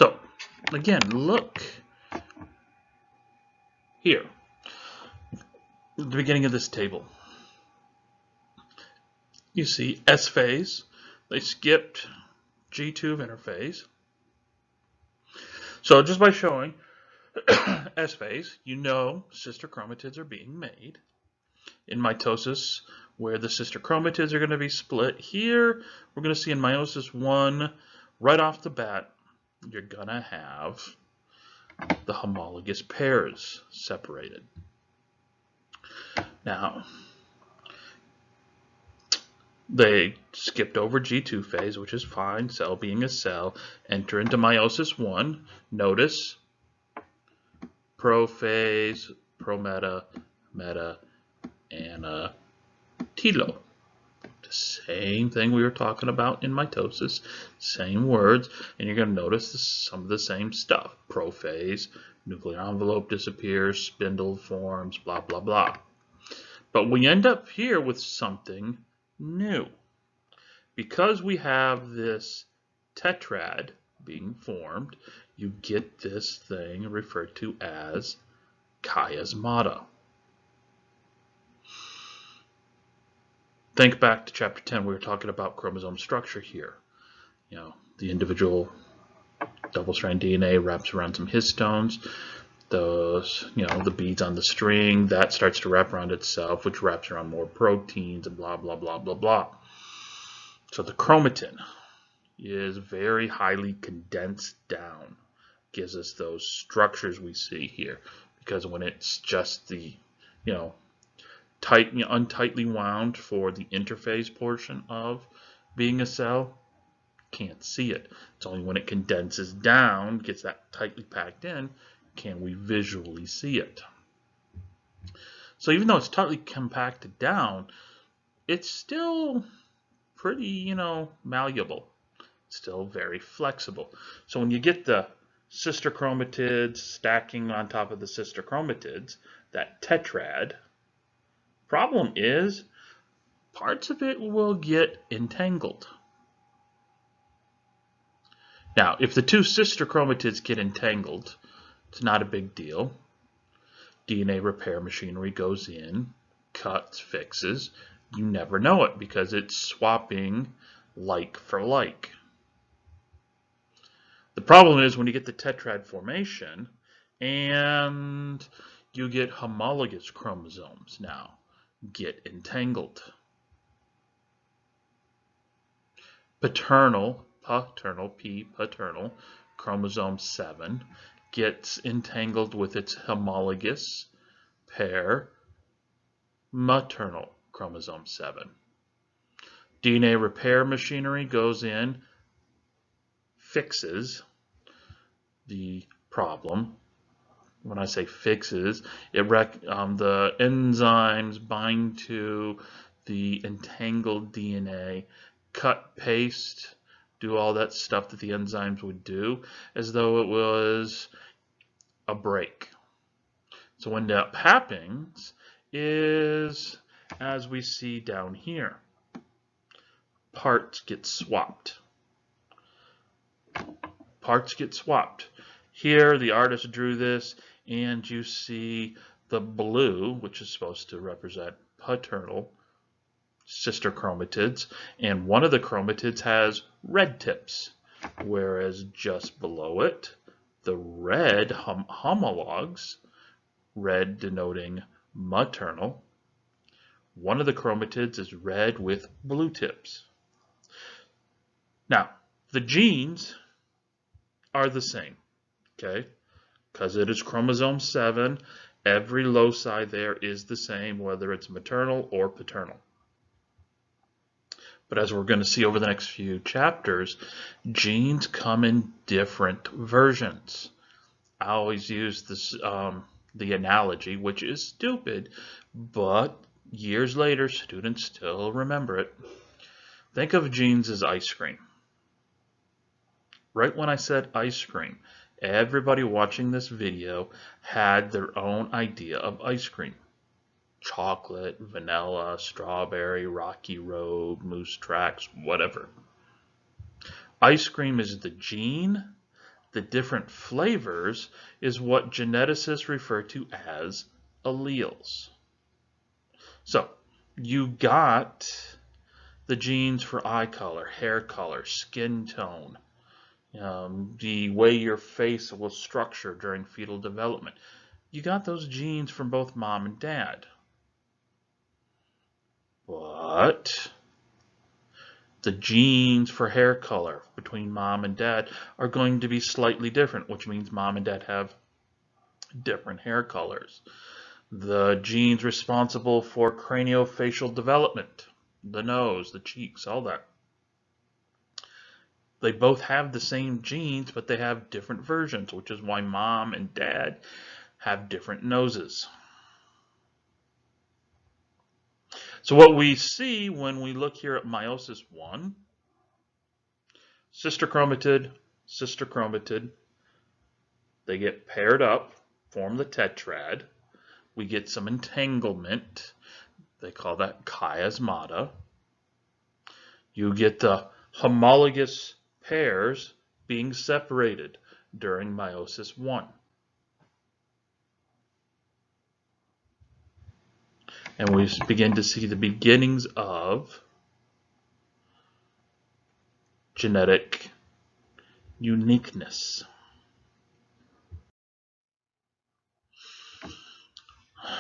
So, again, look here at the beginning of this table. You see S phase. They skipped G2 of interphase. So just by showing S phase, you know sister chromatids are being made. In mitosis, where the sister chromatids are going to be split, here we're going to see in meiosis 1, right off the bat, you're going to have the homologous pairs separated. Now, they skipped over G2 phase, which is fine, cell being a cell, enter into meiosis 1. Notice prophase, prometa, meta, and telo. The same thing we were talking about in mitosis, same words, and you're going to notice some of the same stuff. Prophase, nuclear envelope disappears, spindle forms, blah, blah, blah. But we end up here with something new. Because we have this tetrad being formed, you get this thing referred to as chiasmata. Think back to chapter 10, we were talking about chromosome structure here. You know, the individual double-strand DNA wraps around some histones. Those, you know, the beads on the string, that starts to wrap around itself, which wraps around more proteins and blah, blah, blah, blah, blah. So the chromatin is very highly condensed down. Gives us those structures we see here. Because when it's just the, you know, untightly wound for the interphase portion of being a cell, can't see it. It's only when it condenses down, gets that tightly packed in, can we visually see it. So even though it's tightly compacted down, it's still pretty, you know, malleable. It's still very flexible. So when you get the sister chromatids stacking on top of the sister chromatids, that tetrad, problem is parts of it will get entangled. Now, if the two sister chromatids get entangled, it's not a big deal. DNA repair machinery goes in, cuts, fixes. You never know it because it's swapping like for like. The problem is when you get the tetrad formation and you get homologous chromosomes now get entangled. Paternal chromosome 7 gets entangled with its homologous pair, maternal chromosome 7. DNA repair machinery goes in, fixes the problem. When I say fixes, the enzymes bind to the entangled DNA, cut, paste, do all that stuff that the enzymes would do as though it was a break. So what ends up happening is, as we see down here, parts get swapped. Parts get swapped. Here the artist drew this and you see the blue, which is supposed to represent paternal sister chromatids, and one of the chromatids has red tips, whereas just below it, the red homologs, red denoting maternal, one of the chromatids is red with blue tips. Now, the genes are the same, okay? Because it is chromosome 7, every loci there is the same, whether it's maternal or paternal. But as we're going to see over the next few chapters, genes come in different versions. I always use this, the analogy, which is stupid, but years later, students still remember it. Think of genes as ice cream. Right when I said ice cream, everybody watching this video had their own idea of ice cream. Chocolate, vanilla, strawberry, rocky road, moose tracks, whatever. Ice cream is the gene, The different flavors is what geneticists refer to as alleles. So you got the genes for eye color, hair color, skin tone, the way your face will structure during fetal development. You got those genes from both mom and dad. But the genes for hair color between mom and dad are going to be slightly different, which means mom and dad have different hair colors. The genes responsible for craniofacial development, the nose, the cheeks, all that. They both have the same genes, but they have different versions, which is why mom and dad have different noses. So what we see when we look here at meiosis 1, sister chromatid, they get paired up, form the tetrad. We get some entanglement. They call that chiasmata. You get the homologous pairs being separated during meiosis 1. And we begin to see the beginnings of genetic uniqueness.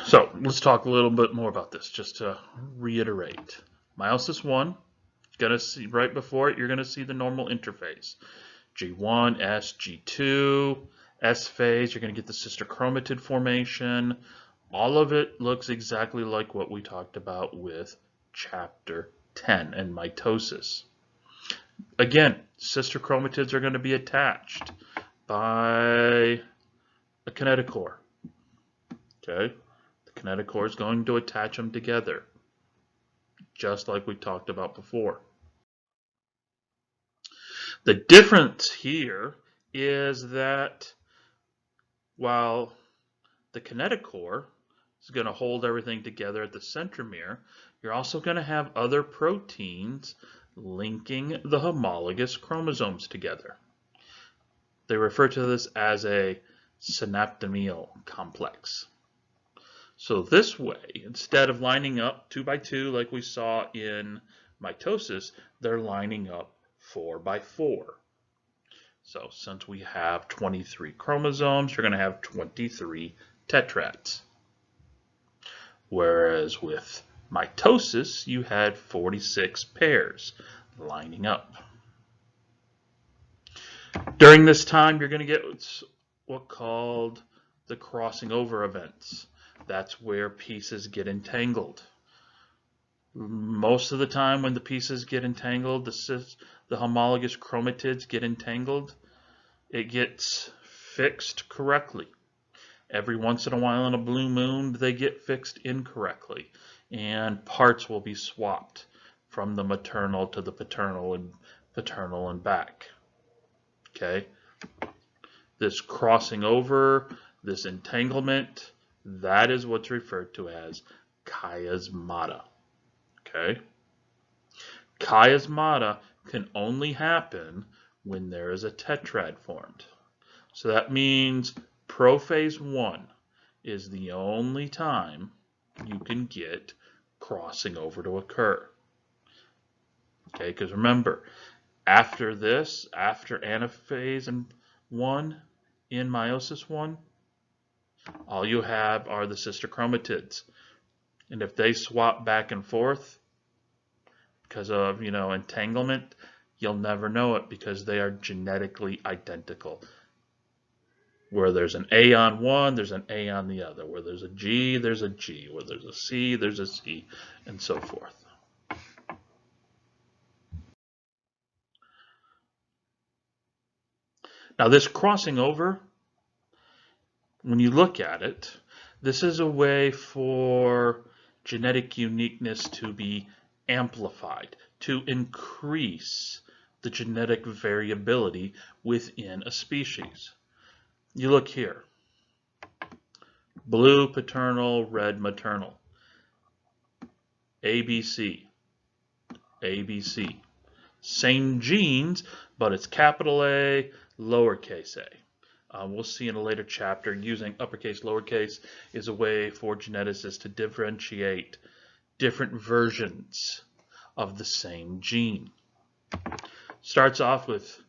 So let's talk a little bit more about this, just to reiterate. Meiosis 1, gonna see right before it, you're gonna see the normal interphase. G1, S, G2, S phase, you're gonna get the sister chromatid formation. All of it looks exactly like what we talked about with chapter 10 and mitosis. Again, sister chromatids are going to be attached by a kinetochore. Okay, the kinetochore is going to attach them together, just like we talked about before. The difference here is that while the kinetochore is going to hold everything together at the centromere, you're also going to have other proteins linking the homologous chromosomes together. They refer to this as a synaptomeal complex. So this way, instead of lining up 2 by 2 like we saw in mitosis, they're lining up 4 by 4. So since we have 23 chromosomes, you're going to have 23 tetrads. Whereas with mitosis, you had 46 pairs lining up. During this time, you're going to get what's called the crossing over events. That's where pieces get entangled. Most of the time when the pieces get entangled, the homologous chromatids get entangled, it gets fixed correctly. Every once in a while on a blue moon, they get fixed incorrectly, and parts will be swapped from the maternal to the paternal and back. Okay? This crossing over, this entanglement, that is what's referred to as chiasmata. Okay? Chiasmata can only happen when there is a tetrad formed. So that means prophase 1 is the only time you can get crossing over to occur. Okay, because remember, after this, after anaphase 1 in meiosis 1, all you have are the sister chromatids. And if they swap back and forth because of, entanglement, you'll never know it because they are genetically identical. Where there's an A on one, there's an A on the other. Where there's a G, there's a G. Where there's a C, there's a C, and so forth. Now this crossing over, when you look at it, this is a way for genetic uniqueness to be amplified, to increase the genetic variability within a species. You look here. Blue paternal, red maternal. ABC. ABC. Same genes, but it's capital A, lowercase a. We'll see in a later chapter using uppercase, lowercase is a way for geneticists to differentiate different versions of the same gene. Starts off with,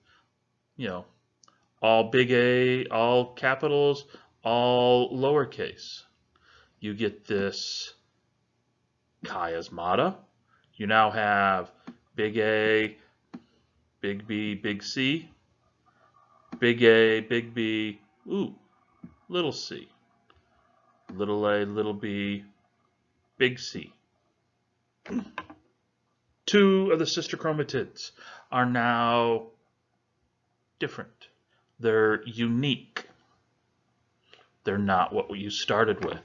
all big A, all capitals, all lowercase. You get this chiasmata. You now have big A, big B, big C, big A, big B, little c, little a, little b, big C. Two of the sister chromatids are now different. They're unique. They're not what you started with.